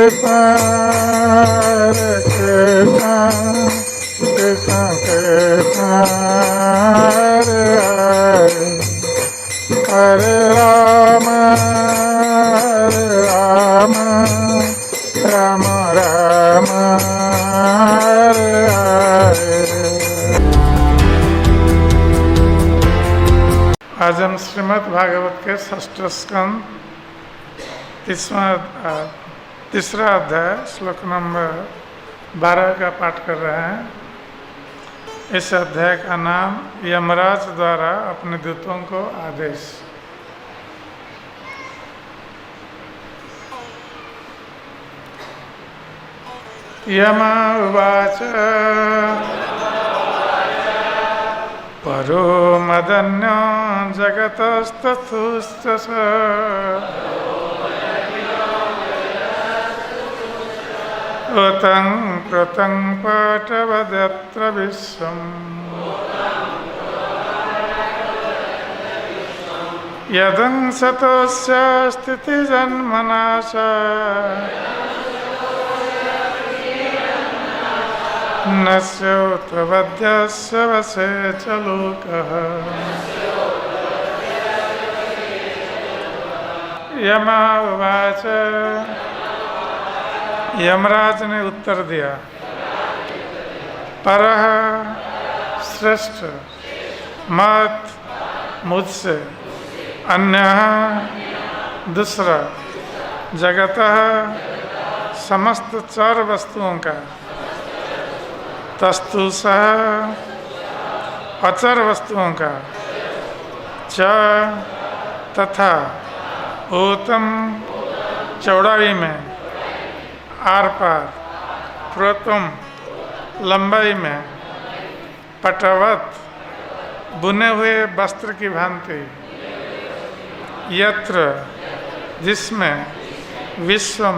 Hare Rama, Rama Rama Rama, Hare Hare। आज हम श्रीमद् भागवत के षष्ठ स्कंद तीसरा अध्याय श्लोक नंबर 12 का पाठ कर रहे हैं। इस अध्याय का नाम यमराज द्वारा अपने दूतों को आदेश। यम उवाच परो मदन्यो जगतस्तथुश्च स ओतं कृतं पटवदत्र विश्वम् यदंसतोस्य स्थितिजन्मनाश नश्योतवद्यस्य वशे च लोकः। यम उवाच, यमराज ने उत्तर दिया, परः श्रेष्ठ मत मुझसे, अन्यः दूसरा, जगतः समस्त चर वस्तुओं का, तस्तु सह अचर वस्तुओं का, च तथा ऊतम चौड़ाई में, आर पार, प्रोतम लंबाई में, पटवत बुने हुए वस्त्र की भांति, यत्र जिसमें, विश्वम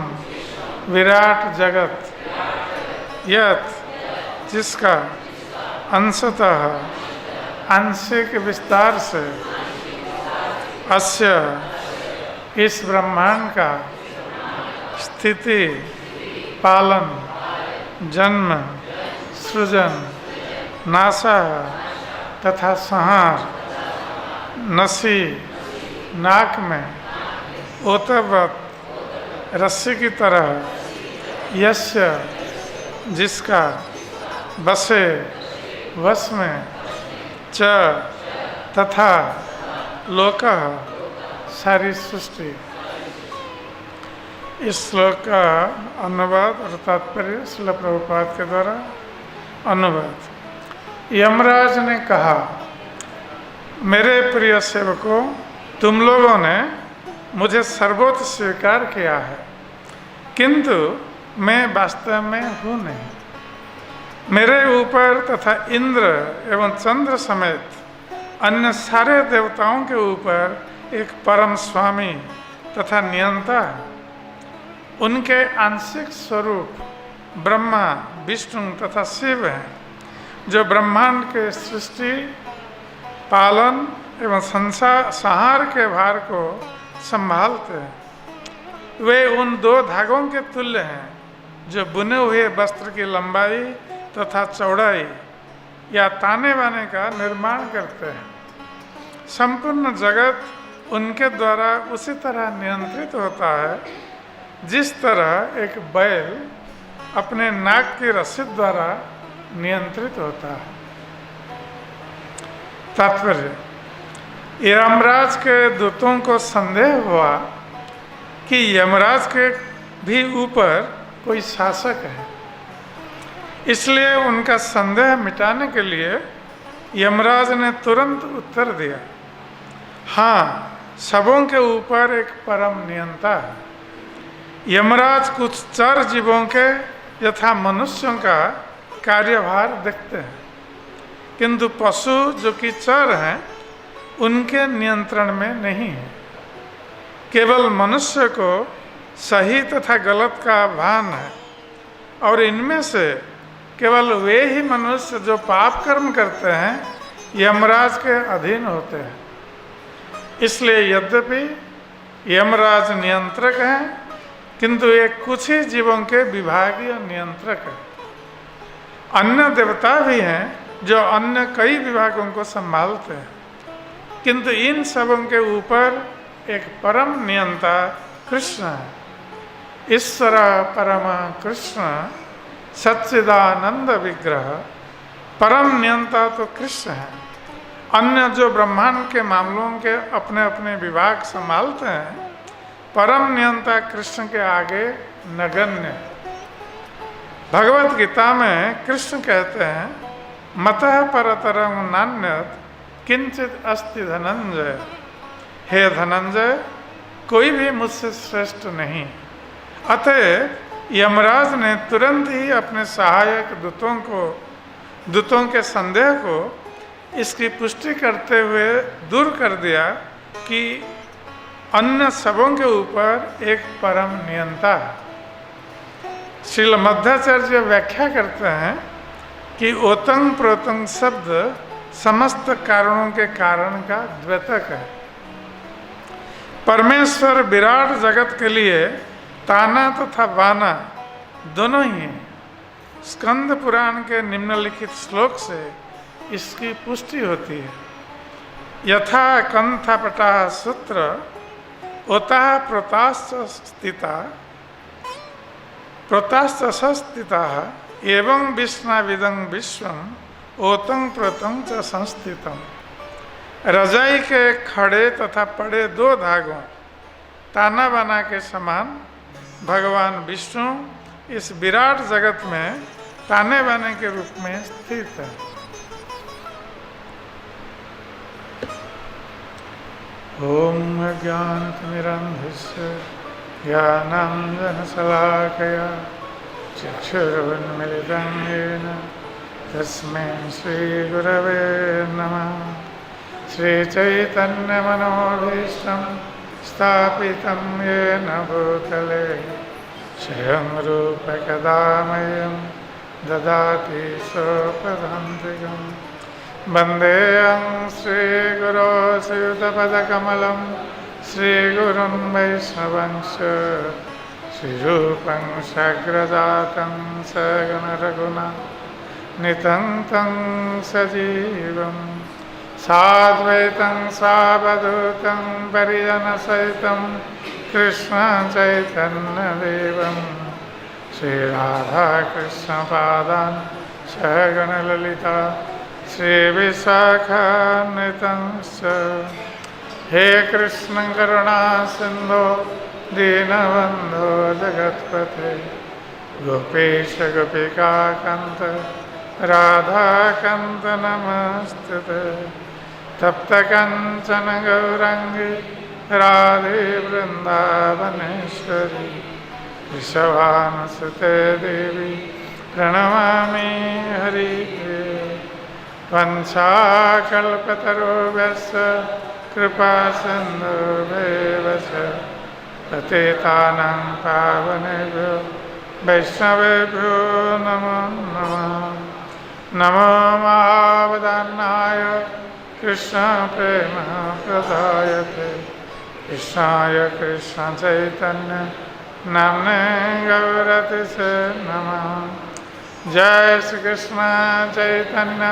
विराट जगत, यत जिसका, अंशतः आंशिक विस्तार से, अस्य इस ब्रह्मांड का, स्थिति पालन जन्म सृजन नाशा तथा संहार, नसी नाक में, ओतवत रस्सी की तरह, यस्य जिसका, बसे वश में, च तथा लोकः सारी सृष्टि। इस श्लोक का अनुवाद और तात्पर्य श्रील प्रभुपाद के द्वारा अनुवाद। यमराज ने कहा, मेरे प्रिय सेवकों, तुम लोगों ने मुझे सर्वोच्च स्वीकार किया है, किंतु मैं वास्तव में हूँ नहीं। मेरे ऊपर तथा इंद्र एवं चंद्र समेत अन्य सारे देवताओं के ऊपर एक परम स्वामी तथा नियंता है। उनके आंशिक स्वरूप ब्रह्मा, विष्णु तथा शिव हैं, जो ब्रह्मांड के सृष्टि, पालन एवं संहार के भार को संभालते हैं। वे उन दो धागों के तुल्य हैं जो बुने हुए वस्त्र की लंबाई तथा चौड़ाई या ताने बाने का निर्माण करते हैं। संपूर्ण जगत उनके द्वारा उसी तरह नियंत्रित होता है जिस तरह एक बैल अपने नाक की रस्सी द्वारा नियंत्रित होता है। तात्पर्य, यमराज के दूतों को संदेह हुआ कि यमराज के भी ऊपर कोई शासक है। इसलिए उनका संदेह मिटाने के लिए यमराज ने तुरंत उत्तर दिया, हाँ, सबों के ऊपर एक परम नियंता है। यमराज कुछ चर जीवों के यथा मनुष्यों का कार्यभार देखते हैं, किंतु पशु जो कि चर हैं उनके नियंत्रण में नहीं है। केवल मनुष्य को सही तथा गलत का भान है, और इनमें से केवल वे ही मनुष्य जो पाप कर्म करते हैं यमराज के अधीन होते हैं। इसलिए यद्यपि यमराज नियंत्रक हैं, किंतु ये कुछ ही जीवों के विभागीय नियंत्रक है। अन्य देवता भी हैं जो अन्य कई विभागों को संभालते हैं, किंतु इन सबों के ऊपर एक परम नियंता कृष्ण है। ईश्वर परम कृष्ण सच्चिदानंद विग्रह, परम नियंता तो कृष्ण है। अन्य जो ब्रह्मांड के मामलों के अपने अपने विभाग संभालते हैं, परम नियंता कृष्ण के आगे नगण्य। भगवत गीता में कृष्ण कहते हैं, मतः परतरं नान्यत् किंचित अस्ति धनंजय। हे धनंजय, कोई भी मुझसे श्रेष्ठ नहीं। अतः यमराज ने तुरंत ही अपने सहायक दूतों के संदेह को इसकी पुष्टि करते हुए दूर कर दिया कि अन्य सबों के ऊपर एक परम नियंता है। श्रील मध्वाचार्य व्याख्या करते हैं कि ओतंग प्रोतंग शब्द समस्त कारणों के कारण का द्योतक है। परमेश्वर विराट जगत के लिए ताना तथा बाना दोनों ही हैं। स्कंद पुराण के निम्नलिखित श्लोक से इसकी पुष्टि होती है। यथा कंथा पटा सूत्र ओता प्रोताश्च संस्थिता एवं विष्णाविदं विश्वं ओतं प्रोतं च संस्थितम्। रजाई के खड़े तथा पड़े दो धागों ताना बाना के समान भगवान विष्णु इस विराट जगत में ताने बाने के रूप में स्थित है। ओम अज्ञानतिमिरान्धस्य ज्ञानाञ्जनशलाकया चक्षुरुन्मिलितं येन तस्मै श्रीगुरवे नमः। श्रीचैतन्यमनोभीष्टं स्थापितं येन भूतले स्वयं रूप कदा मह्यं ददाति स्वपदान्तिकं। वन्देऽहं श्रीगुरो श्रीयुतपदकमलं श्रीगुरुं वैष्णवंश श्रीरूपं साग्रजातं सगणरघुनाथं तं सजीवं साद्वैतं सावधूतं परिजनसहितं कृष्णं चैतन्यदेवं श्रीराधाकृष्णपादान् सगणललिता श्रीविशाखान्वितंश्च। हे कृष्ण करुणा सिन्धो दीनबन्धो जगत्पते गोपेश गोपिकान्त राधाकान्त नमस्तुते। तप्तकाञ्चन गौराङ्गी राधे वृन्दावनेश्वरी वृषभानुसुते देवी प्रणमामि हरिप्रिये। वंशाकल्पतरुभ्यश्च कृपा सिन्धुभ्येव च पतितानां पावनेभ्यो वैष्णवेभ्यो नमो नमः। नमो महावदान्याय कृष्णप्रेमप्रदायते कृष्णाय कृष्णचैतन्य नाम्ने गौरतिसे नमः। जय श्री कृष्ण चैतन्य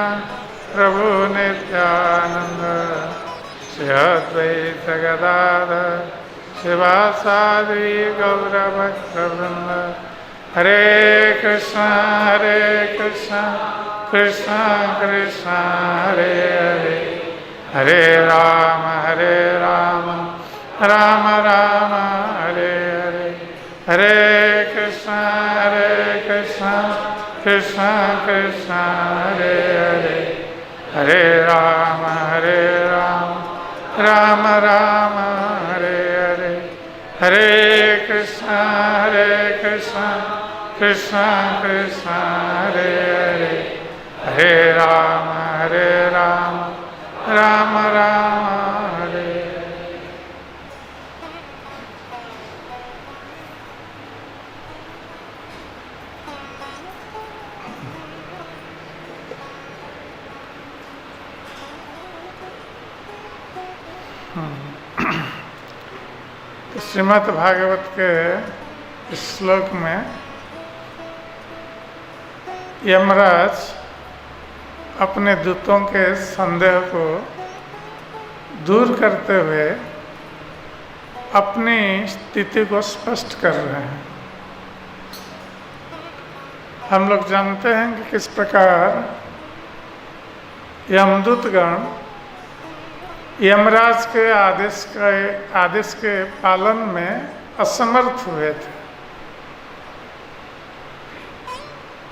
प्रभु नित्यानंद श्री अद्वैत गदाधर शिवासादि गौरभक्तवृंद। हरे कृष्ण कृष्ण कृष्ण हरे हरे हरे राम राम राम हरे हरे। हरे कृष्ण कृष्ण कृष्ण हरे हरे हरे राम राम राम हरे हरे। हरे कृष्ण कृष्ण कृष्ण हरे हरे हरे राम राम राम हरे। श्रीमद् भागवत के इस श्लोक में यमराज अपने दूतों के संदेह को दूर करते हुए अपनी स्थिति को स्पष्ट कर रहे हैं। हम लोग जानते हैं कि किस प्रकार यमदूतगण यमराज के आदेश के पालन में असमर्थ हुए थे।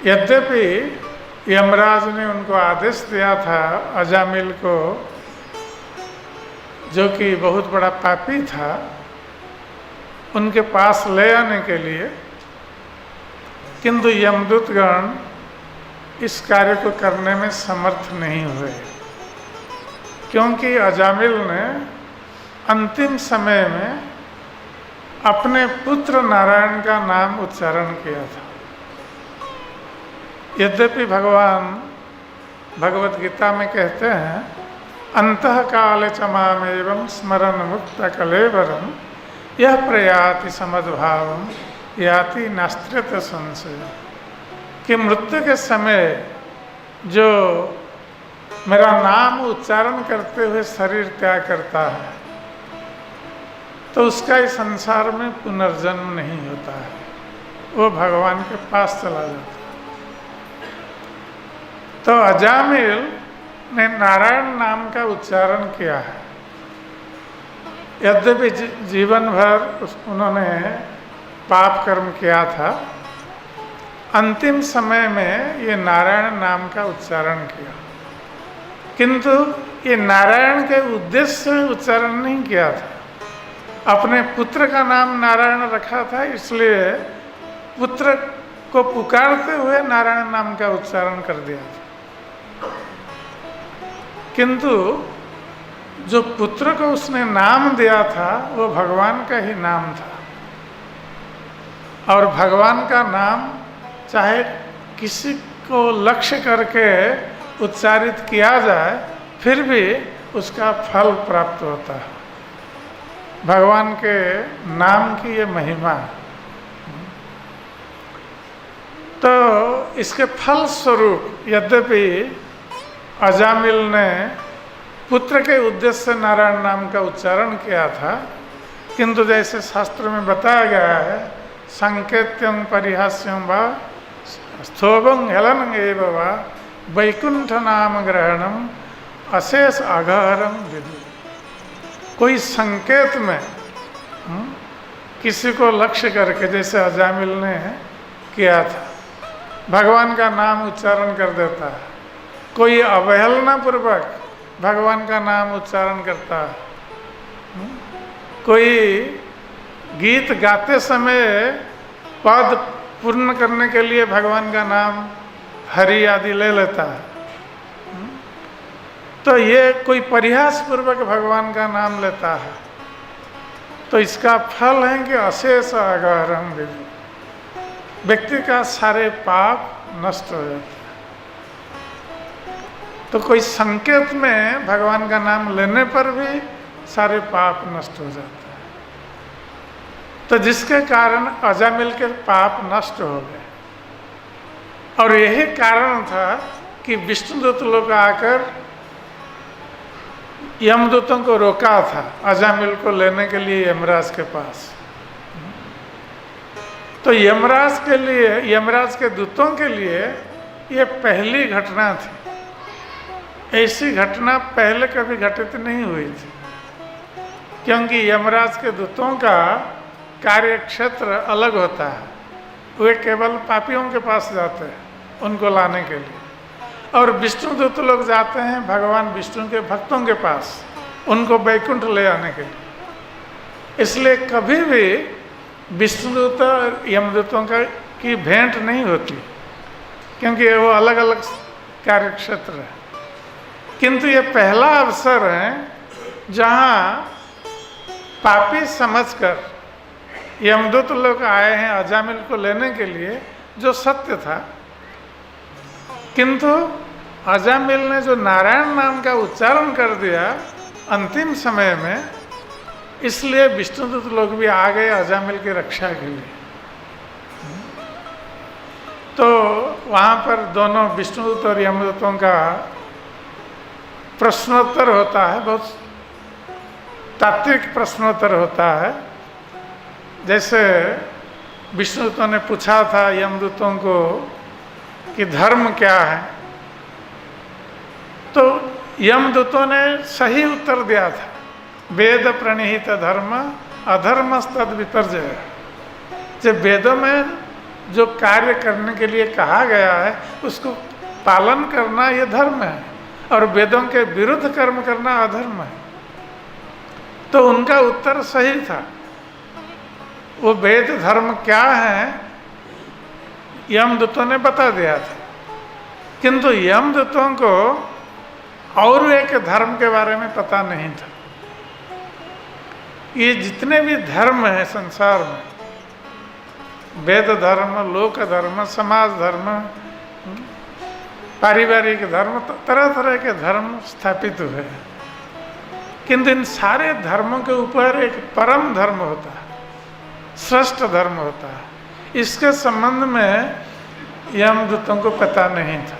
यद्यपि यमराज ने उनको आदेश दिया था अजामिल को, जो कि बहुत बड़ा पापी था, उनके पास ले आने के लिए, किंतु यमदूतगण इस कार्य को करने में समर्थ नहीं हुए, क्योंकि अजामिल ने अंतिम समय में अपने पुत्र नारायण का नाम उच्चारण किया था। यद्यपि भगवान भगवत गीता में कहते हैं, अंतः काले च मामेवं स्मरण मुक्त कलेवरम यह प्रयाति समद्भावम याति नास्त्र्यत संशय, कि मृत्यु के समय जो मेरा नाम उच्चारण करते हुए शरीर त्याग करता है तो उसका इस संसार में पुनर्जन्म नहीं होता है, वो भगवान के पास चला जाता है। तो अजामिल ने नारायण नाम का उच्चारण किया है। यद्यपि जीवन भर उन्होंने पाप कर्म किया था, अंतिम समय में ये नारायण नाम का उच्चारण किया, किंतु ये नारायण के उद्देश्य से उच्चारण नहीं किया था। अपने पुत्र का नाम नारायण रखा था, इसलिए पुत्र को पुकारते हुए नारायण नाम का उच्चारण कर दिया था। किंतु जो पुत्र को उसने नाम दिया था वो भगवान का ही नाम था, और भगवान का नाम चाहे किसी को लक्ष्य करके उच्चारित किया जाए फिर भी उसका फल प्राप्त होता है। भगवान के नाम की ये महिमा। तो इसके फल स्वरूप यद्यपि अजामिल ने पुत्र के उद्देश्य से नारायण नाम का उच्चारण किया था, किंतु जैसे शास्त्र में बताया गया है, संकेत्यं परिहास्यं वा स्थोभं हेलनं एव वा वैकुंठ नाम ग्रहणम अशेष अघहरम विदु। कोई संकेत में किसी को लक्ष्य करके, जैसे अजामिल ने किया था, भगवान का नाम उच्चारण कर देता है। कोई अवहेलना पूर्वक भगवान का नाम उच्चारण करता है। कोई गीत गाते समय पद पूर्ण करने के लिए भगवान का नाम हरि आदि ले लेता है। तो ये कोई परिहास पूर्वक भगवान का नाम लेता है, तो इसका फल है कि अशेष अघहरम विदु, व्यक्ति का सारे पाप नष्ट हो जाते हैं। तो कोई संकेत में भगवान का नाम लेने पर भी सारे पाप नष्ट हो जाते हैं। तो जिसके कारण अजामिल के पाप नष्ट हो गए, और यही कारण था कि विष्णुदूत लोग आकर यमदूतों को रोका था अजामिल को लेने के लिए यमराज के पास। तो यमराज के लिए, यमराज के दूतों के लिए ये पहली घटना थी। ऐसी घटना पहले कभी घटित नहीं हुई थी, क्योंकि यमराज के दूतों का कार्य क्षेत्र अलग होता है। वे केवल पापियों के पास जाते हैं उनको लाने के लिए, और विष्णुदूत लोग जाते हैं भगवान विष्णु के भक्तों के पास उनको वैकुंठ ले आने के लिए। इसलिए कभी भी विष्णुदूत और यमदूतों की भेंट नहीं होती, क्योंकि वो अलग अलग कार्य क्षेत्र है। किंतु ये पहला अवसर है जहाँ पापी समझकर यमदूत लोग आए हैं अजामिल को लेने के लिए, जो सत्य था। किंतु अजामिल ने जो नारायण नाम का उच्चारण कर दिया अंतिम समय में, इसलिए विष्णुदूत लोग भी आ गए अजामिल की रक्षा के लिए। तो वहाँ पर दोनों विष्णुदूत और यमदूतों का प्रश्नोत्तर होता है, बहुत तात्विक प्रश्नोत्तर होता है। जैसे विष्णुदूतों ने पूछा था यमदूतों को कि धर्म क्या है, तो यमदूतों ने सही उत्तर दिया था, वेद प्रणीहित धर्म अधर्मस्तद विपर्जय। जब वेदों में जो कार्य करने के लिए कहा गया है उसको पालन करना ये धर्म है, और वेदों के विरुद्ध कर्म करना अधर्म है। तो उनका उत्तर सही था। वो वेद धर्म क्या है यमदूतों ने बता दिया था, किंतु यमदूतों को और एक धर्म के बारे में पता नहीं था। ये जितने भी धर्म हैं संसार में, वेद धर्म, लोक धर्म, समाज धर्म, पारिवारिक धर्म, तरह तरह के धर्म स्थापित हुए हैं, किंतु इन सारे धर्मों के ऊपर एक परम धर्म होता है, श्रेष्ठ धर्म होता है। इसके संबंध में यमदूतों को पता नहीं था।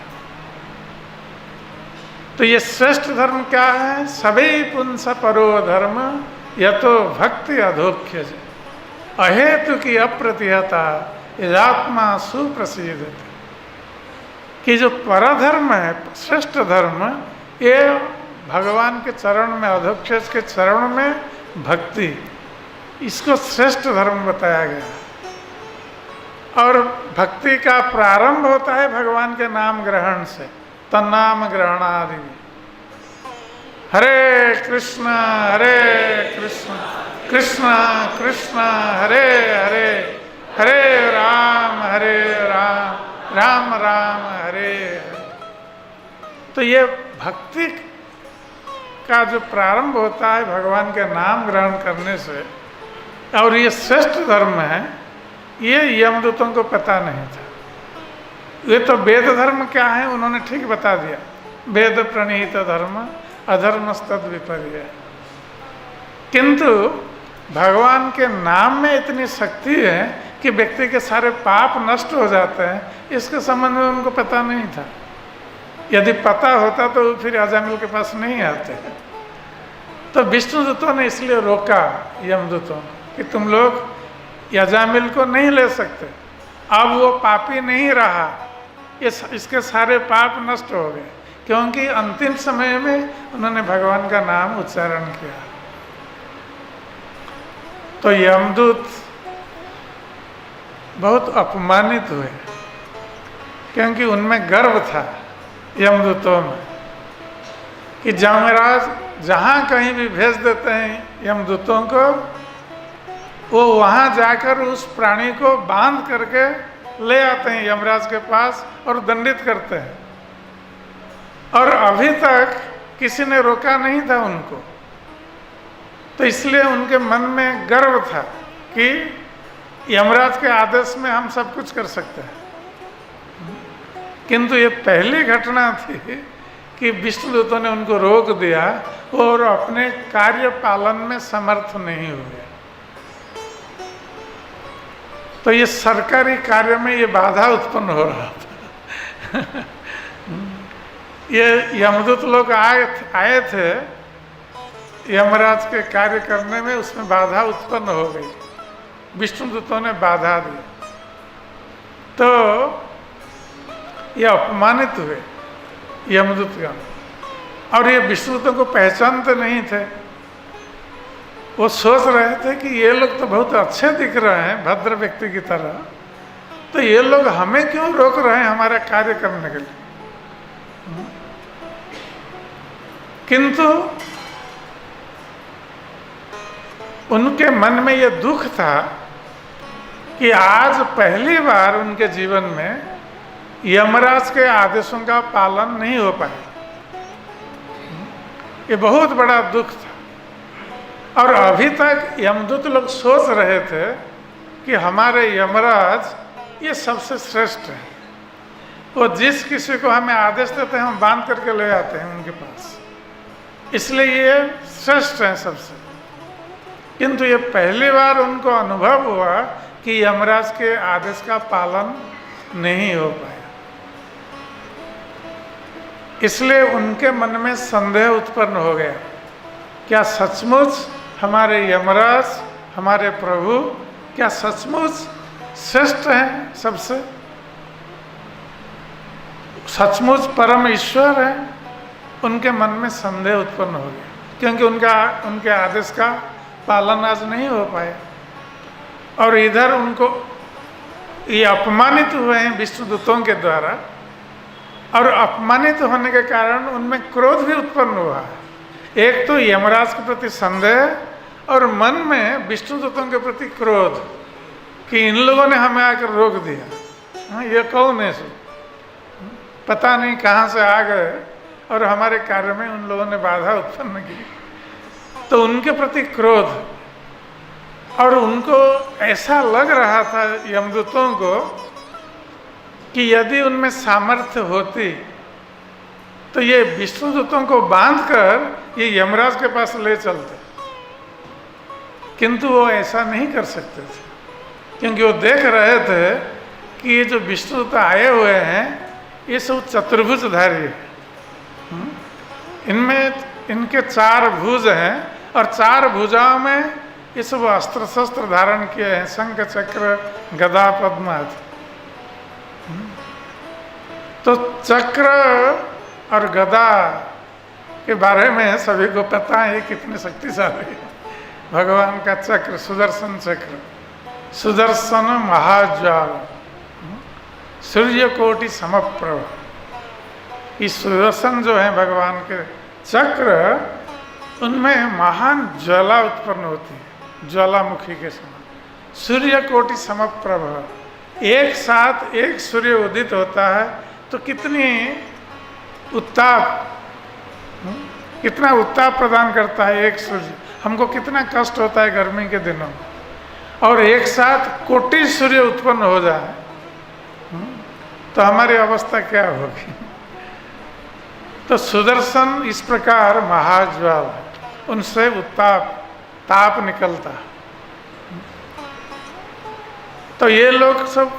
तो ये श्रेष्ठ धर्म क्या है? सभी पुंस परो धर्म यतो भक्ति अधोख्य अहेतु की अप्रतिहता यदात्मा सुप्रसिद्ध। कि जो परधर्म है, श्रेष्ठ धर्म, ये भगवान के चरण में, अधोक्षज के चरण में भक्ति, इसको श्रेष्ठ धर्म बताया गया। और भक्ति का प्रारंभ होता है भगवान के नाम ग्रहण से, तन्नाम ग्रहणादि। हरे कृष्ण कृष्ण कृष्ण हरे हरे, हरे राम राम राम हरे हरे। तो ये भक्ति का जो प्रारंभ होता है भगवान के नाम ग्रहण करने से, और ये श्रेष्ठ धर्म है, ये यमदूतों को पता नहीं था। ये तो वेद धर्म क्या है उन्होंने ठीक बता दिया, वेद प्रणीत धर्म अधर्मस्तद विपर्य। किंतु भगवान के नाम में इतनी शक्ति है कि व्यक्ति के सारे पाप नष्ट हो जाते हैं, इसके संबंध में उनको पता नहीं था। यदि पता होता तो फिर अजामिल के पास नहीं आते। तो विष्णुदूतों ने इसलिए रोका यमदूतों कि तुम लोग अजामिल को नहीं ले सकते, अब वो पापी नहीं रहा, इसके सारे पाप नष्ट हो गए, क्योंकि अंतिम समय में उन्होंने भगवान का नाम उच्चारण किया। तो यमदूत बहुत अपमानित हुए, क्योंकि उनमें गर्व था यमदूतों में कि यमराज जहाँ कहीं भी भेज देते हैं यमदूतों को, वो वहाँ जाकर उस प्राणी को बांध करके ले आते हैं यमराज के पास और दंडित करते हैं। और अभी तक किसी ने रोका नहीं था उनको। तो इसलिए उनके मन में गर्व था कि यमराज के आदेश में हम सब कुछ कर सकते हैं। किंतु ये पहली घटना थी कि विष्णुदूतों ने उनको रोक दिया और अपने कार्य पालन में समर्थ नहीं हुए। तो ये सरकारी कार्य में ये बाधा उत्पन्न हो रहा था। ये यमदूत लोग आए थे यमराज के कार्य करने में, उसमें बाधा उत्पन्न हो गई, विष्णुदूतों ने बाधा दी, तो ये अपमानित हुए यमदूतगण। और ये विष्णुदूतों को पहचानते नहीं थे। वो सोच रहे थे कि ये लोग तो बहुत अच्छे दिख रहे हैं, भद्र व्यक्ति की तरह, तो ये लोग हमें क्यों रोक रहे हैं हमारा कार्य करने के लिए। किंतु उनके मन में ये दुख था कि आज पहली बार उनके जीवन में यमराज के आदेशों का पालन नहीं हो पाया। ये बहुत बड़ा दुख था। और अभी तक यमदूत लोग सोच रहे थे कि हमारे यमराज ये सबसे श्रेष्ठ है, वो जिस किसी को हमें आदेश देते हैं हम बांध करके ले आते हैं उनके पास, इसलिए ये श्रेष्ठ हैं सबसे। किंतु ये पहली बार उनको अनुभव हुआ कि यमराज के आदेश का पालन नहीं हो पाया। इसलिए उनके मन में संदेह उत्पन्न हो गया, क्या सचमुच हमारे यमराज, हमारे प्रभु क्या सचमुच श्रेष्ठ हैं सबसे, सचमुच परम ईश्वर है? उनके मन में संदेह उत्पन्न हो गया, क्योंकि उनके आदेश का पालन आज नहीं हो पाया। और इधर उनको ये अपमानित हुए हैं विष्णुदूतों के द्वारा, और अपमानित होने के कारण उनमें क्रोध भी उत्पन्न हुआ है। एक तो यमराज के प्रति संदेह और मन में विष्णुदूतों के प्रति क्रोध कि इन लोगों ने हमें आकर रोक दिया। हाँ, ये कौन है सो? पता नहीं कहाँ से आ गए और हमारे कार्य में उन लोगों ने बाधा उत्पन्न की। तो उनके प्रति क्रोध, और उनको ऐसा लग रहा था यमदूतों को कि यदि उनमें सामर्थ्य होती तो ये विष्णुदूतों को बांधकर ये यमराज के पास ले चलते, किंतु वो ऐसा नहीं कर सकते थे, क्योंकि वो देख रहे थे कि ये जो विष्णुदूत आए हुए हैं ये सब चतुर्भुजधारी है। इनमें इनके 4 भुज हैं और 4 भुजाओं में ये सब अस्त्र शस्त्र धारण किए हैं, शंख चक्र गदा पद्म आदि। तो चक्र और गदा के बारे में सभी को पता है कितने शक्तिशाली है। भगवान का चक्र सुदर्शन चक्र, सुदर्शन महाज्वाल, सूर्य कोटि समप्रभ। इस सुदर्शन जो है भगवान के चक्र, उनमें महान ज्वाला उत्पन्न होती है, ज्वालामुखी के समान। सूर्य कोटि समप्रभ, एक साथ एक सूर्य उदित होता है तो कितनी उत्ताप, कितना उत्ताप प्रदान करता है एक सूर्य। हमको कितना कष्ट होता है गर्मी के दिनों में, और एक साथ कोटि सूर्य उत्पन्न हो जाए तो हमारी अवस्था क्या होगी। तो सुदर्शन इस प्रकार महाज्वाल, उनसे उत्ताप ताप निकलता। तो ये लोग सब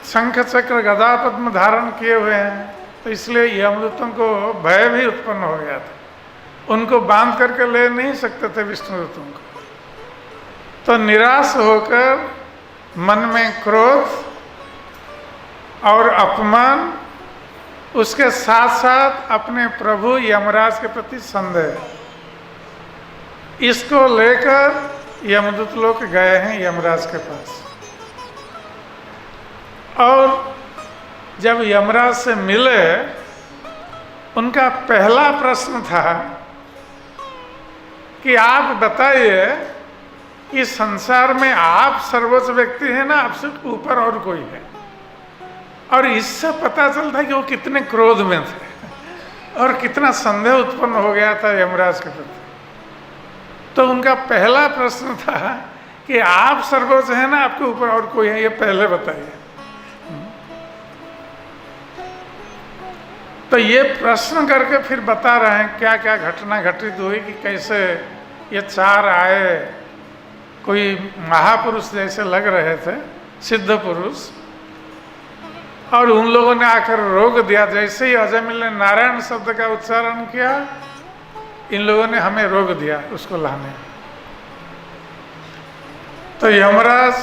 शंख चक्र गदा पद्म धारण किए हुए हैं, तो इसलिए यमदूतों को भय भी उत्पन्न हो गया था। उनको बांध करके ले नहीं सकते थे विष्णुदूतों को। तो निराश होकर मन में क्रोध और अपमान, उसके साथ साथ अपने प्रभु यमराज के प्रति संदेह, इसको लेकर यमदूत लोग गए हैं यमराज के पास। और जब यमराज से मिले, उनका पहला प्रश्न था कि आप बताइए कि संसार में आप सर्वोच्च व्यक्ति हैं ना, आपसे ऊपर और कोई है? और इससे पता चलता है कि वो कितने क्रोध में थे और कितना संदेह उत्पन्न हो गया था यमराज के प्रति। तो उनका पहला प्रश्न था कि आप सर्वोच्च हैं ना, आपके ऊपर और कोई है, ये पहले बताइए। तो ये प्रश्न करके फिर बता रहे हैं क्या क्या घटना घटित हुई, कि कैसे ये 4 आए, कोई महापुरुष जैसे लग रहे थे, सिद्ध पुरुष, और उन लोगों ने आकर रोक दिया। जैसे ही अजमिल ने नारायण शब्द का उच्चारण किया, इन लोगों ने हमें रोक दिया उसको लाने। तो यमराज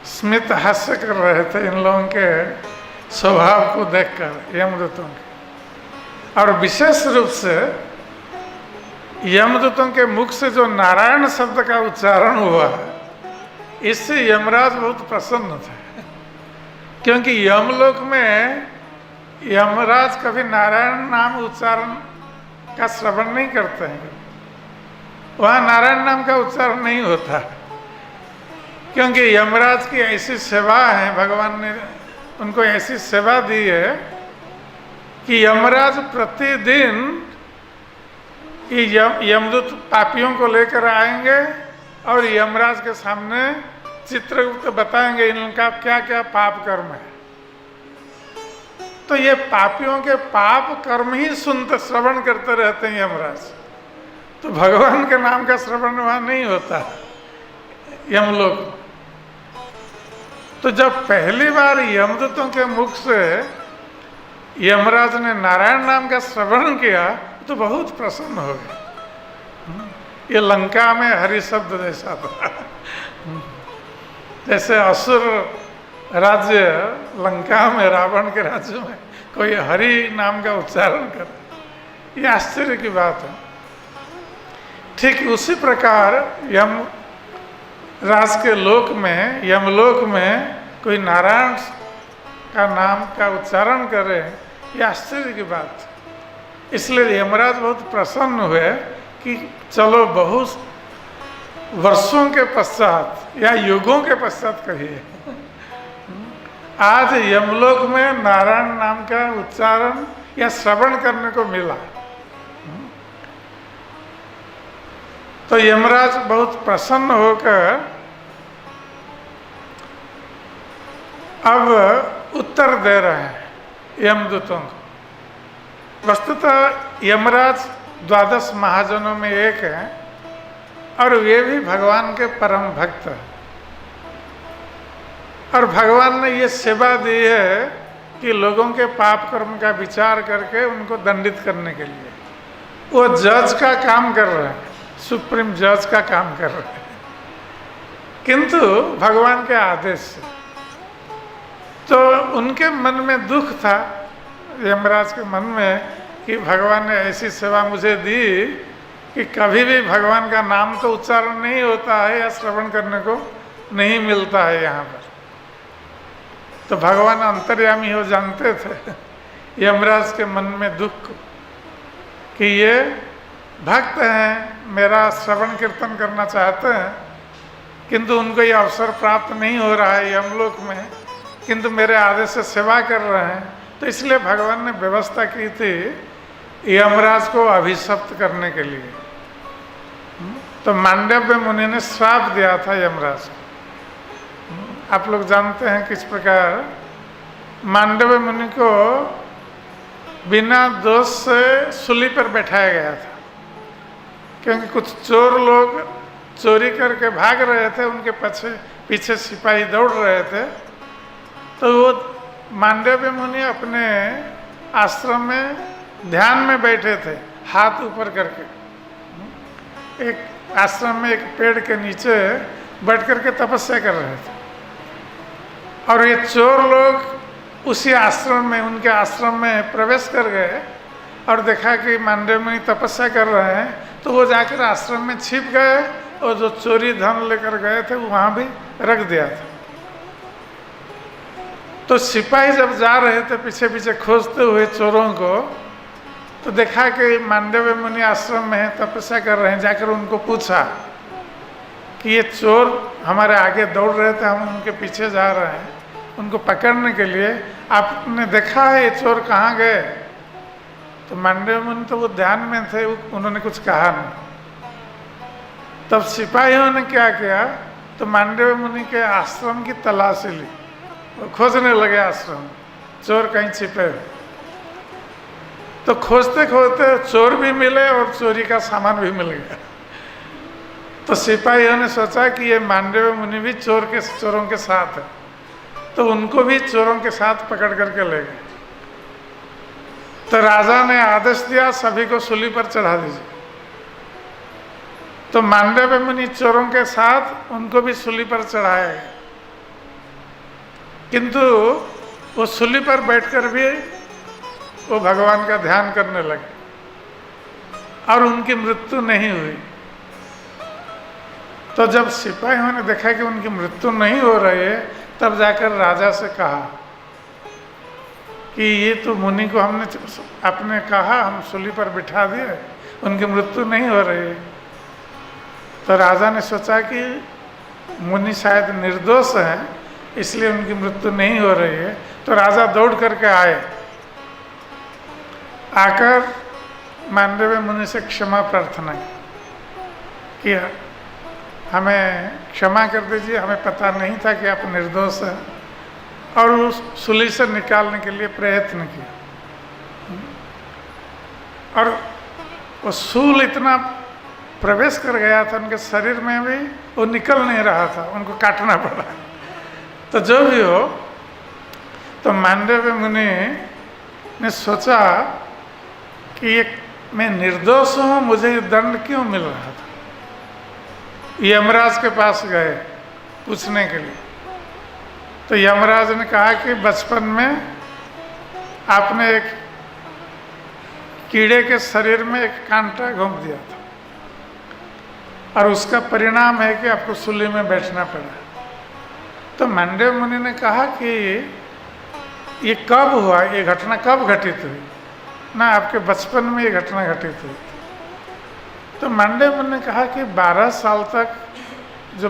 स्मित हास्य कर रहे थे इन लोगों के स्वभाव को देखकर, यमदूतों के। और विशेष रूप से यमदूतों के मुख से जो नारायण शब्द का उच्चारण हुआ, इससे यमराज बहुत प्रसन्न थे, क्योंकि यमलोक में यमराज कभी नारायण नाम उच्चारण का श्रवण नहीं करते हैं। वहाँ नारायण नाम का उच्चारण नहीं होता, क्योंकि यमराज की ऐसी सेवा है, भगवान ने उनको ऐसी सेवा दी है कि यमराज प्रतिदिन यमदूत पापियों को लेकर आएंगे और यमराज के सामने चित्रगुप्त बताएंगे इनका क्या क्या पाप कर्म है। तो ये पापियों के पाप कर्म ही सुनते श्रवण करते रहते हैं यमराज। तो भगवान के नाम का श्रवण वहाँ नहीं होता यमलोक। तो जब पहली बार यमदूतों के मुख से यमराज ने नारायण नाम का श्रवण किया तो बहुत प्रसन्न हो गए। ये लंका में हरि शब्द जैसा था। जैसे असुर राज्य लंका में, रावण के राज्य में कोई हरि नाम का उच्चारण करे, ये आश्चर्य की बात है। ठीक उसी प्रकार यम राज के लोक में, यमलोक में कोई नारायण का नाम का उच्चारण करे, ये आश्चर्य की बात है। इसलिए यमराज बहुत प्रसन्न हुए कि चलो बहुत वर्षों के पश्चात या युगों के पश्चात कहिए, आज यमलोक में नारायण नाम का उच्चारण या श्रवण करने को मिला। तो यमराज बहुत प्रसन्न होकर अब उत्तर दे रहे हैं यमदूतों को। वस्तुतः यमराज 12 महाजनों में एक है और वे भी भगवान के परम भक्त हैं। और भगवान ने ये सेवा दी है कि लोगों के पाप कर्म का विचार करके उनको दंडित करने के लिए वो जज का काम कर रहे हैं, सुप्रीम जज का काम कर रहे हैं, किंतु भगवान के आदेश से। तो उनके मन में दुख था, यमराज के मन में, कि भगवान ने ऐसी सेवा मुझे दी कि कभी भी भगवान का नाम तो उच्चारण नहीं होता है या श्रवण करने को नहीं मिलता है यहाँ पर। तो भगवान अंतर्यामी हो जानते थे यमराज के मन में दुख को कि ये भक्त हैं, मेरा श्रवण कीर्तन करना चाहते हैं, किंतु उनको ये अवसर प्राप्त नहीं हो रहा है यमलोक में, किंतु मेरे आदेश से सेवा कर रहे हैं। तो इसलिए भगवान ने व्यवस्था की थी यमराज को अभिशप्त करने के लिए। तो मांडव्य मुनि ने श्राप दिया था यमराज को। आप लोग जानते हैं किस प्रकार मांडव्य मुनि को बिना दोष से सूली पर बैठाया गया था, क्योंकि कुछ चोर लोग चोरी करके भाग रहे थे, उनके पीछे सिपाही दौड़ रहे थे। तो वो मांडव्य मुनि अपने आश्रम में ध्यान में बैठे थे, हाथ ऊपर करके। एक आश्रम में एक पेड़ के नीचे बैठ करके तपस्या कर रहे थे। और ये चोर लोग उसी आश्रम में, उनके आश्रम में प्रवेश कर गए और देखा कि मांडव्य मुनि तपस्या कर रहे हैं, तो वो जाकर आश्रम में छिप गए और जो चोरी धन लेकर गए थे वो वहाँ भी रख दिया था। तो सिपाही जब जा रहे थे पीछे पीछे खोजते हुए चोरों को, तो देखा कि मांडव्य मुनि आश्रम में है, तपस्या कर रहे हैं। जाकर उनको पूछा कि ये चोर हमारे आगे दौड़ रहे थे, हम उनके पीछे जा रहे हैं उनको पकड़ने के लिए, आपने देखा है ये चोर कहाँ गए? तो मांडव्य मुनि तो वो ध्यान में थे, उन्होंने कुछ कहा नहीं। तब सिपाहियों ने क्या किया, तो मांडव्य मुनि के आश्रम की तलाशी ली, खोजने लगे आश्रम, चोर कहीं छिपे। तो खोजते खोजते चोर भी मिले और चोरी का सामान भी मिल गया। तो सिपाहियों ने सोचा कि ये मांडव्य मुनि भी चोरों के साथ है, तो उनको भी चोरों के साथ पकड़ करके ले गए। तो राजा ने आदेश दिया सभी को सूली पर चढ़ा दीजिए। तो मांडव्य मुनि चोरों के साथ उनको भी सूली पर चढ़ाया गया, किंतु वो सूली पर बैठकर भी वो भगवान का ध्यान करने लगे और उनकी मृत्यु नहीं हुई। तो जब सिपाहियों ने देखा कि उनकी मृत्यु नहीं हो रही है, तब जाकर राजा से कहा कि ये तो मुनि को हमने आपने कहा हम सूली पर बिठा दिए, उनकी मृत्यु नहीं हो रही है। तो राजा ने सोचा कि मुनि शायद निर्दोष हैं, इसलिए उनकी मृत्यु नहीं हो रही है। तो राजा दौड़ करके आए, आकर मांडव्य मुनि से क्षमा प्रार्थना की, हमें क्षमा कर दीजिए, हमें पता नहीं था कि आप निर्दोष हैं, और उस सूली से निकालने के लिए प्रयत्न किया। और वो सूल इतना प्रवेश कर गया था उनके शरीर में भी, वो निकल नहीं रहा था, उनको काटना पड़ा। तो जो भी हो, तो मांडव्य मुनि ने सोचा कि ये मैं निर्दोष हूँ, मुझे ये दंड क्यों मिल रहा था। यमराज के पास गए पूछने के लिए। तो यमराज ने कहा कि बचपन में आपने एक कीड़े के शरीर में एक कांटा घोंप दिया था और उसका परिणाम है कि आपको सूली में बैठना पड़ा। तो मांडव्य मुनि ने कहा कि ये कब हुआ, ये घटना कब घटित हुई ना, आपके बचपन में ये घटना घटित हुई। तो मांडव्य मुनि ने कहा कि 12 साल तक जो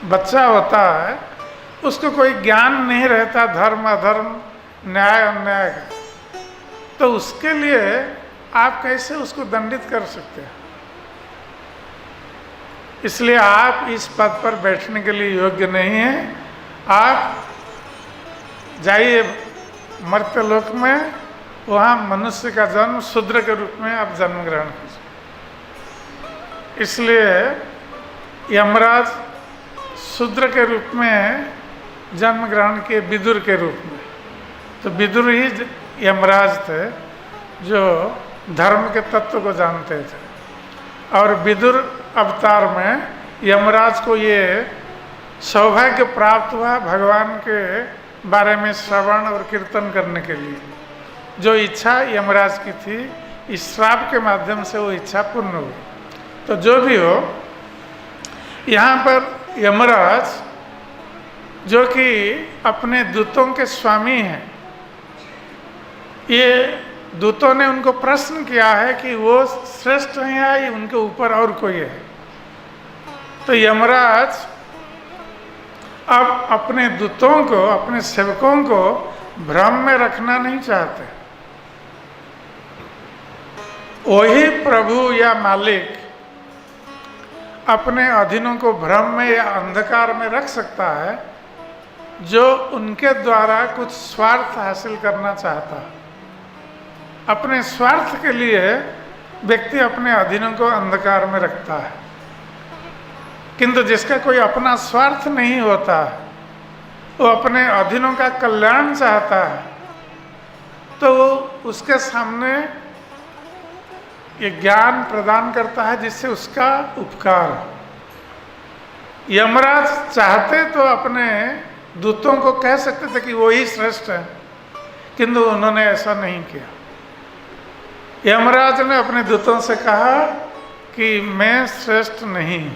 बच्चा होता है उसको कोई ज्ञान नहीं रहता धर्म अधर्म न्याय अन्याय का, तो उसके लिए आप कैसे उसको दंडित कर सकते हैं। इसलिए आप इस पद पर बैठने के लिए योग्य नहीं हैं। आप जाइए मर्त्यलोक में, वहाँ मनुष्य का जन्म शूद्र के रूप में आप जन्म ग्रहण कीजिए। इसलिए यमराज शूद्र के रूप में जन्म ग्रहण किए, विदुर के रूप में। तो विदुर ही यमराज थे जो धर्म के तत्व को जानते थे। और विदुर अवतार में यमराज को ये सौभाग्य प्राप्त हुआ भगवान के बारे में श्रवण और कीर्तन करने के लिए। जो इच्छा यमराज की थी, इस श्राप के माध्यम से वो इच्छा पूर्ण हुई। तो जो भी हो, यहाँ पर यमराज जो कि अपने दूतों के स्वामी हैं, ये दूतों ने उनको प्रश्न किया है कि वो श्रेष्ठ हैं या उनके ऊपर और कोई है। तो यमराज अब अपने दूतों को, अपने सेवकों को भ्रम में रखना नहीं चाहते। वही प्रभु या मालिक अपने अधीनों को भ्रम में या अंधकार में रख सकता है जो उनके द्वारा कुछ स्वार्थ हासिल करना चाहता है। अपने स्वार्थ के लिए व्यक्ति अपने अधीनों को अंधकार में रखता है, किंतु जिसका कोई अपना स्वार्थ नहीं होता, वो अपने अधीनों का कल्याण चाहता है, तो वो उसके सामने ये ज्ञान प्रदान करता है जिससे उसका उपकार हो। यमराज चाहते तो अपने दूतों को कह सकते थे कि वो ही श्रेष्ठ है, किंतु उन्होंने ऐसा नहीं किया। यमराज ने अपने दूतों से कहा कि मैं श्रेष्ठ नहीं हूँ।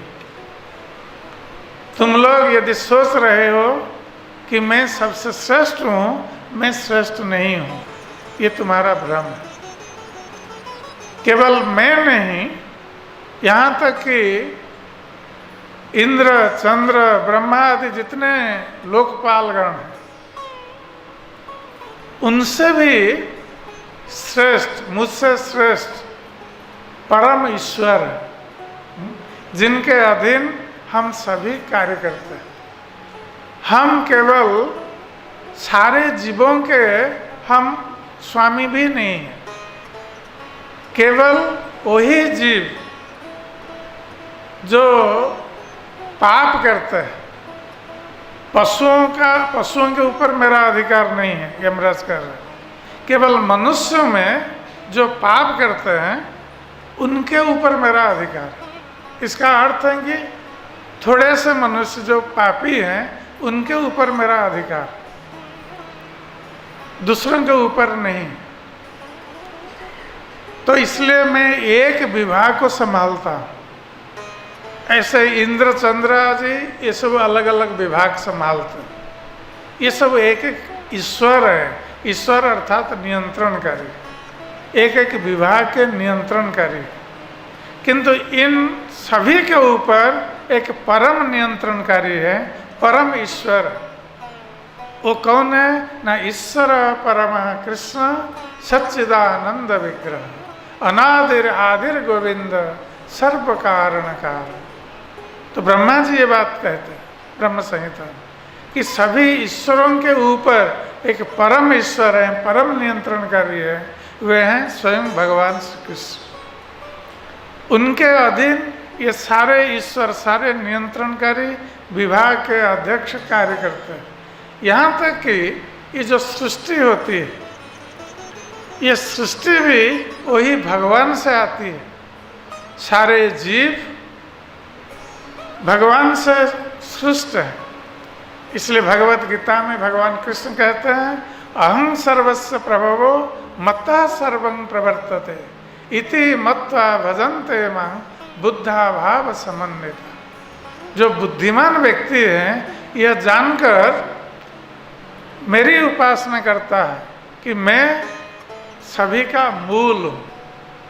तुम लोग यदि सोच रहे हो कि मैं सबसे श्रेष्ठ हूँ, मैं श्रेष्ठ नहीं हूँ, ये तुम्हारा भ्रम है। केवल मैं नहीं, यहाँ तक कि इंद्र चंद्र ब्रह्मा आदि जितने लोकपालगण हैं, उनसे भी श्रेष्ठ, मुझसे श्रेष्ठ परम ईश्वर है जिनके अधीन हम सभी कार्य करते हैं। हम केवल सारे जीवों के हम स्वामी भी नहीं हैं। केवल वही जीव जो पाप करते हैं, पशुओं के ऊपर मेरा अधिकार नहीं है, यमराज कर रहे हैं। केवल मनुष्यों में जो पाप करते हैं उनके ऊपर मेरा अधिकार है। इसका अर्थ है कि थोड़े से मनुष्य जो पापी हैं उनके ऊपर मेरा अधिकार, दूसरों के ऊपर नहीं। तो इसलिए मैं एक विभाग को संभालता हूँ। ऐसे इंद्र चंद्र जी ये सब अलग अलग विभाग संभालते हैं। ये सब एक एक ईश्वर है। ईश्वर अर्थात नियंत्रणकारी, एक एक विभाग के नियंत्रणकारी। किंतु इन सभी के ऊपर एक परम नियंत्रणकारी है, परम ईश्वर। वो कौन है ना? ईश्वर परम कृष्ण सच्चिदानंद विग्रह, अनादिर आदिर गोविंद सर्व कारण कारण। तो ब्रह्मा जी ये बात कहते हैं ब्रह्म संहिता कि सभी ईश्वरों के ऊपर एक परम ईश्वर है, परम नियंत्रणकारी है, वे हैं स्वयं भगवान श्री कृष्ण। उनके अधीन ये सारे ईश्वर, सारे नियंत्रणकारी विभाग के अध्यक्ष कार्य करते हैं। यहाँ तक कि ये जो सृष्टि होती है, ये सृष्टि भी वही भगवान से आती है। सारे जीव भगवान से सृष्ट है। इसलिए भगवत गीता में भगवान कृष्ण कहते हैं, अहं सर्वस्य प्रभवो मत्तः सर्वं प्रवर्तते इति मत्वा भजन्ते मां बुद्धा भाव समन्विता। जो बुद्धिमान व्यक्ति है यह जानकर मेरी उपासना करता है कि मैं सभी का मूल हूँ,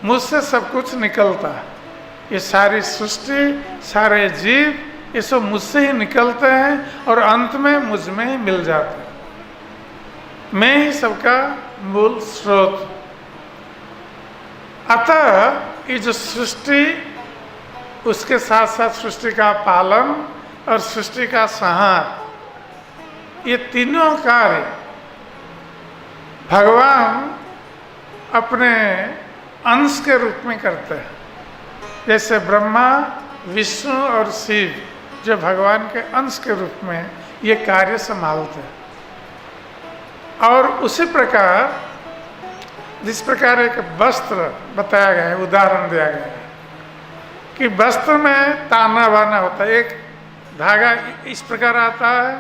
मुझसे सब कुछ निकलता है। ये सारी सृष्टि, सारे जीव, ये सब मुझसे ही निकलते हैं और अंत में मुझ में ही मिल जाते हैं। मैं ही सबका मूल स्रोत। अतः ये जो सृष्टि, उसके साथ साथ सृष्टि का पालन और सृष्टि का संहार, ये तीनों कार्य भगवान अपने अंश के रूप में करते हैं। जैसे ब्रह्मा, विष्णु और शिव जो भगवान के अंश के रूप में ये कार्य संभालते हैं। और उसी प्रकार जिस प्रकार एक वस्त्र बताया गया है, उदाहरण दिया गया है कि वस्त्र में ताना बाना होता है। एक धागा इस प्रकार आता है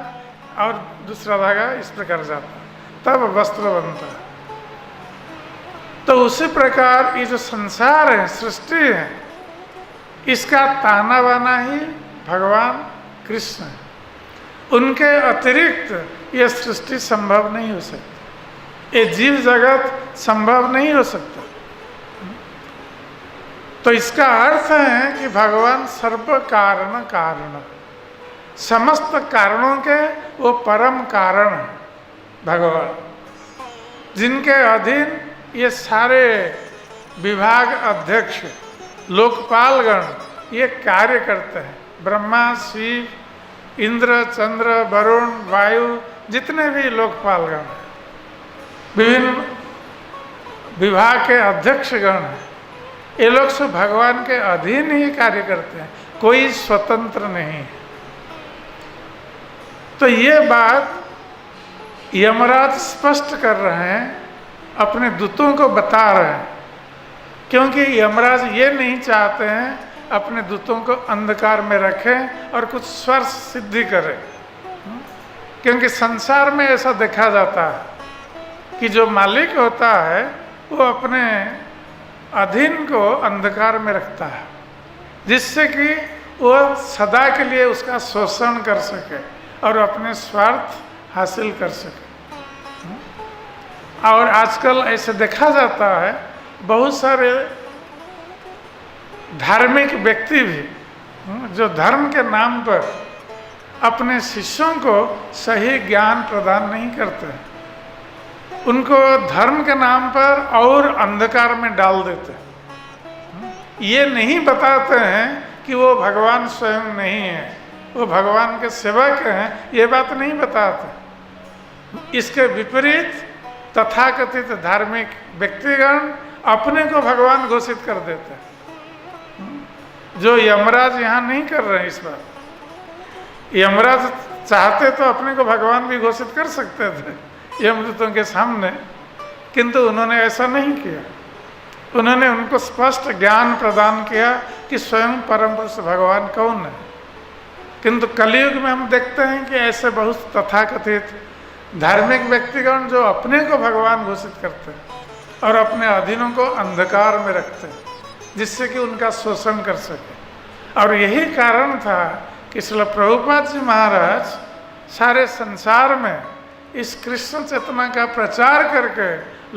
और दूसरा धागा इस प्रकार जाता है, तब वस्त्र बनता है। तो उसी प्रकार ये जो संसार है, सृष्टि है, इसका ताना बाना ही भगवान कृष्ण है। उनके अतिरिक्त ये सृष्टि संभव नहीं हो सकती, ये जीव जगत संभव नहीं हो सकता। तो इसका अर्थ है कि भगवान सर्व कारण कारण, समस्त कारणों के वो परम कारण है भगवान, जिनके अधीन ये सारे विभाग अध्यक्ष लोकपालगण ये कार्य करते हैं। ब्रह्मा, शिव, इंद्र, चंद्र, वरुण, वायु, जितने भी लोकपालगण हैं, विभिन्न विभाग के अध्यक्षगण हैं, ये लोग सब भगवान के अधीन ही कार्य करते हैं, कोई स्वतंत्र नहीं है। तो ये बात यमराज स्पष्ट कर रहे हैं, अपने दूतों को बता रहे हैं, क्योंकि यमराज ये नहीं चाहते हैं अपने दूतों को अंधकार में रखें और कुछ स्वर्ग सिद्धि करें। क्योंकि संसार में ऐसा देखा जाता है कि जो मालिक होता है वो अपने अधीन को अंधकार में रखता है, जिससे कि वो सदा के लिए उसका शोषण कर सके और अपने स्वार्थ हासिल कर सके। और आजकल ऐसे देखा जाता है, बहुत सारे धार्मिक व्यक्ति भी जो धर्म के नाम पर अपने शिष्यों को सही ज्ञान प्रदान नहीं करते, उनको धर्म के नाम पर और अंधकार में डाल देते हैं। ये नहीं बताते हैं कि वो भगवान स्वयं नहीं है, वो भगवान के सेवक हैं, ये बात नहीं बताते। इसके विपरीत तथाकथित धार्मिक व्यक्तिगण अपने को भगवान घोषित कर देते हैं, जो यमराज यहाँ नहीं कर रहे हैं। इस बार यमराज चाहते तो अपने को भगवान भी घोषित कर सकते थे यमदूतों के सामने, किंतु उन्होंने ऐसा नहीं किया। उन्होंने उनको स्पष्ट ज्ञान प्रदान किया कि स्वयं परम पुरुष भगवान कौन है। किंतु कलयुग में हम देखते हैं कि ऐसे बहुत तथाकथित धार्मिक व्यक्तिगण जो अपने को भगवान घोषित करते हैं और अपने अधीनों को अंधकार में रखते हैं, जिससे कि उनका शोषण कर सके। और यही कारण था कि श्रील प्रभुपाद जी महाराज सारे संसार में इस कृष्ण चेतना का प्रचार करके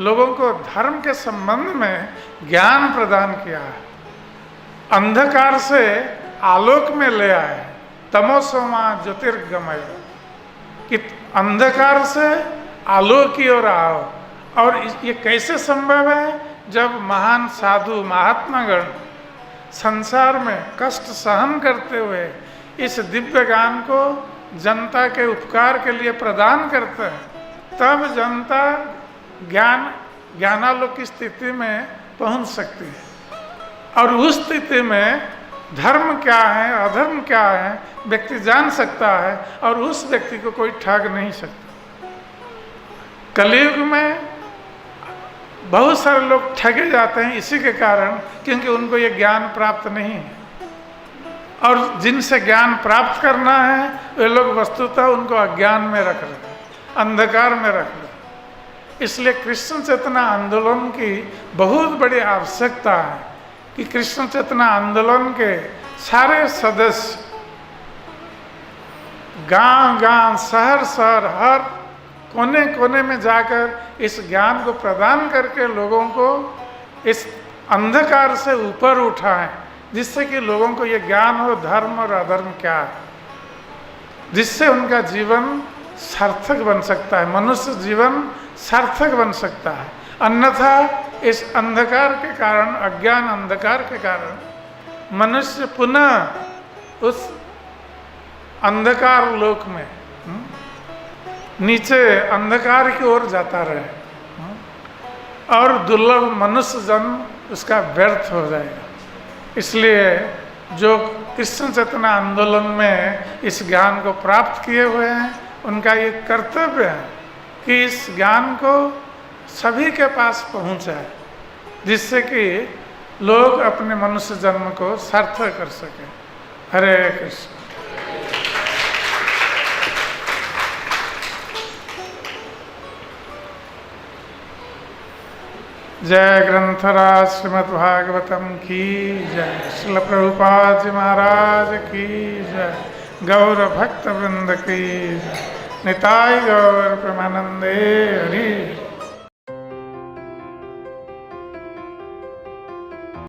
लोगों को धर्म के संबंध में ज्ञान प्रदान किया है। अंधकार से आलोक में ले आए, तमोसोमा ज्योतिर्गमय, कि अंधकार से आलोक की ओर आओ। और ये कैसे संभव है? जब महान साधु महात्मागण संसार में कष्ट सहन करते हुए इस दिव्य ज्ञान को जनता के उपकार के लिए प्रदान करते हैं, तब जनता ज्ञानालोक की स्थिति में पहुंच सकती है। और उस स्थिति में धर्म क्या है अधर्म क्या है व्यक्ति जान सकता है, और उस व्यक्ति को कोई ठग नहीं सकता। कलयुग में बहुत सारे लोग ठगे जाते हैं इसी के कारण, क्योंकि उनको ये ज्ञान प्राप्त नहीं है, और जिनसे ज्ञान प्राप्त करना है वे लोग वस्तुतः उनको अज्ञान में रख रहे हैं, अंधकार में रख रहे हैं। इसलिए कृष्ण चेतना आंदोलन की बहुत बड़ी आवश्यकता है कि कृष्ण चेतना आंदोलन के सारे सदस्य गांव-गांव, शहर-शहर, हर कोने कोने में जाकर इस ज्ञान को प्रदान करके लोगों को इस अंधकार से ऊपर उठाएं, जिससे कि लोगों को ये ज्ञान हो धर्म और अधर्म क्या है, जिससे उनका जीवन सार्थक बन सकता है, मनुष्य जीवन सार्थक बन सकता है। अन्यथा इस अंधकार के कारण, अज्ञान अंधकार के कारण मनुष्य पुनः उस अंधकार लोक में नीचे अंधकार की ओर जाता रहे, और दुर्लभ मनुष्य जन्म उसका व्यर्थ हो जाएगा। इसलिए जो कृष्ण चेतना आंदोलन में इस ज्ञान को प्राप्त किए हुए हैं, उनका ये कर्तव्य है कि इस ज्ञान को सभी के पास पहुंचाए, जिससे कि लोग अपने मनुष्य जन्म को सार्थक कर सकें। हरे कृष्ण। जय ग्रंथराज श्रीमद् भागवतम की जय, श्रील प्रभुपाद जी महाराज की जय, गौर भक्त वृंद की जय, निताय गौर प्रेमानंदे हरि।